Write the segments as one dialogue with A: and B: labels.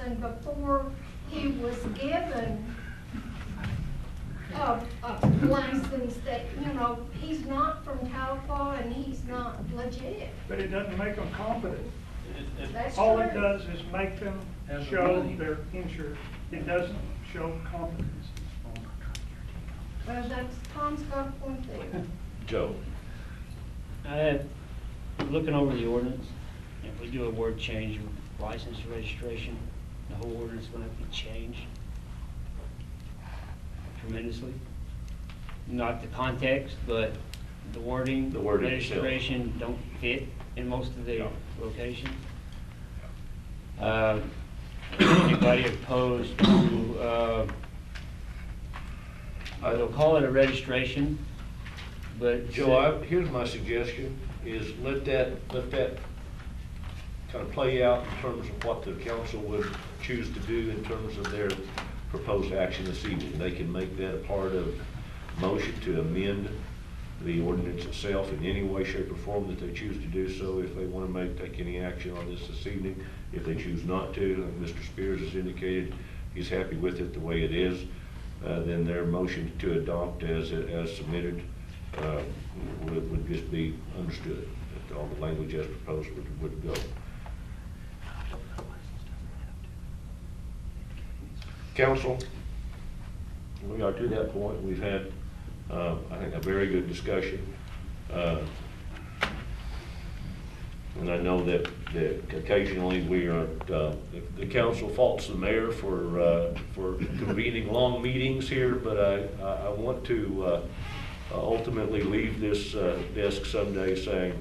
A: person before he was given a license that, you know, he's not from Tahlequah and he's not legit.
B: But it doesn't make them competent.
A: That's
B: All
A: true.
B: it does is make them show they're insured. It doesn't show competence.
A: Well, that's, Tom's got a point there.
C: Joe?
D: Looking over the ordinance, if we do a word change, license registration, the whole ordinance is going to have to be changed tremendously. Not the context, but the wording,
C: The wording
D: registration don't fit in most of the locations. Anybody opposed to, they'll call it a registration, but.
C: Joe, here's my suggestion, is let that kind of play out in terms of what the council would choose to do in terms of their proposed action this evening. They can make that a part of motion to amend the ordinance itself in any way, shape, or form that they choose to do so. If they want to take any action on this evening, if they choose not to, like Mr. Spears has indicated, he's happy with it the way it is, then their motion to adopt as submitted would just be understood, that all the language as proposed would go. Council, we are to that point. We've had, I think, a very good discussion. And I know that occasionally we are, the council faults the mayor for convening long meetings here, but I want to ultimately leave this desk someday saying,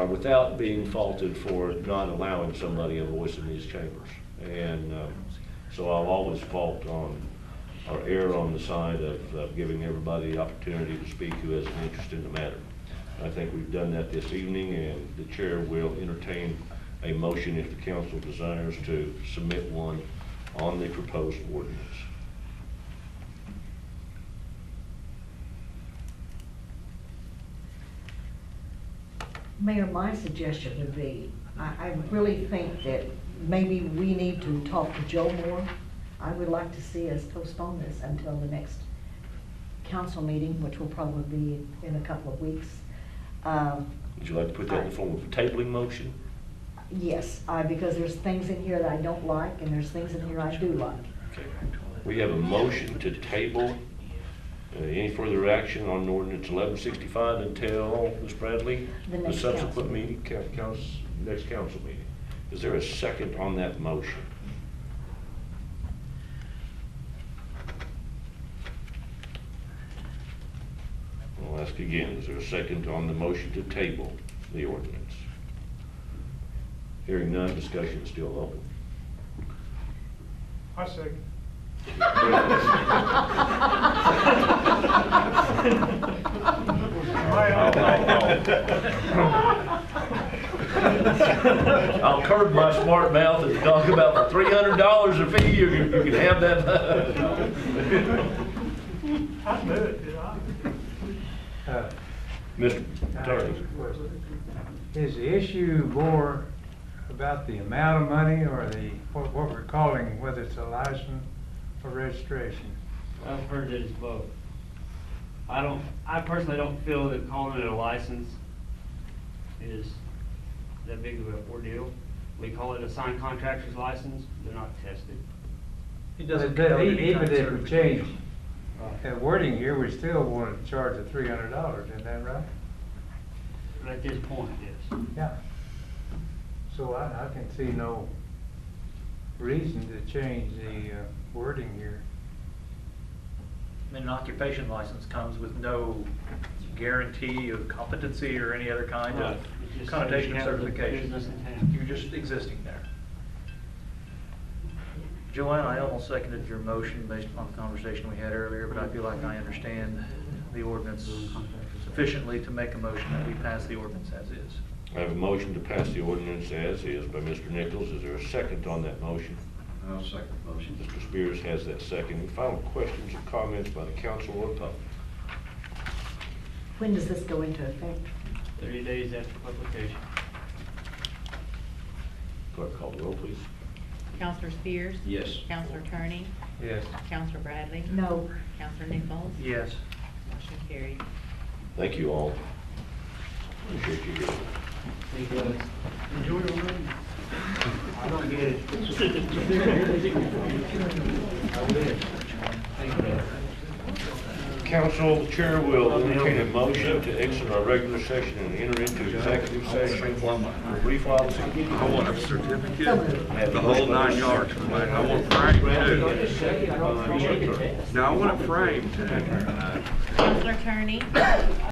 C: without being faulted for not allowing somebody a voice in these chambers. And so I'll always fault on, or err on the side of giving everybody the opportunity to speak who has an interest in the matter. I think we've done that this evening, and the chair will entertain a motion if the council desires to submit one on the proposed ordinance.
E: Mayor, my suggestion would be, I really think that maybe we need to talk to Joe more. I would like to see us postpone this until the next council meeting, which will probably be in a couple of weeks.
C: Would you like to put that in the form of a tabling motion?
E: Yes, because there's things in here that I don't like, and there's things in here I do like.
C: Okay. We have a motion to table any further action on ordinance 1165 until, Ms. Bradley,
E: The
C: the
E: next
C: subsequent
E: council.
C: meeting, next council meeting. Is there a second on that motion? I'll ask again, is there a second on the motion to table the ordinance? Hearing none, discussion is still open.
B: I second.
C: I'll curb my smart mouth and talk about the $300 a fee. You can have that.
B: I knew it, did I?
C: Mr. Attorney.
F: Is the issue more about the amount of money or the what we're calling, whether it's a license or registration?
D: I've heard that it's both. I personally don't feel that calling it a license is that big of an ordeal. We call it a signed contractor's license. They're not tested.
G: It doesn't
F: But
G: connote any
F: even
G: kind of
F: if we change
G: certification.
F: the wording here, we still want to charge the $300, isn't that right?
D: But at this point, yes.
F: Yeah. So I can see no reason to change the wording here.
G: I mean, an occupation license comes with no guarantee of competency or any other kind
D: Right.
G: of
D: It just
G: connotation
D: says
G: of
D: you have the
G: certification.
D: business in town.
G: You're just existing there. Joanne, I almost seconded your motion based upon the conversation we had earlier, but I feel like I understand the ordinance sufficiently to make a motion that we pass the ordinance as is.
C: I have a motion to pass the ordinance as is by Mr. Nichols. Is there a second on that motion?
H: I'll second the motion.
C: Mr. Spears has that second. Any final questions or comments by the council or public?
E: When does this go into effect?
D: 30 days after publication.
C: Clerk, call the roll, please.
H: Counselor Spears?
C: Yes.
H: Counselor Turney?
F: Yes.
H: Counselor Bradley?
E: No.
H: Counselor Nichols?
G: Yes.
H: Motion carried.
C: Thank you all. Appreciate you here.
D: I don't get it.
C: Council, the chair will entertain a motion to exit our regular session and enter into executive session for refile.
I: I want a certificate,
C: The
I: the whole 9 yards. I want framed too. No, I want it framed too.
H: Counselor Turney?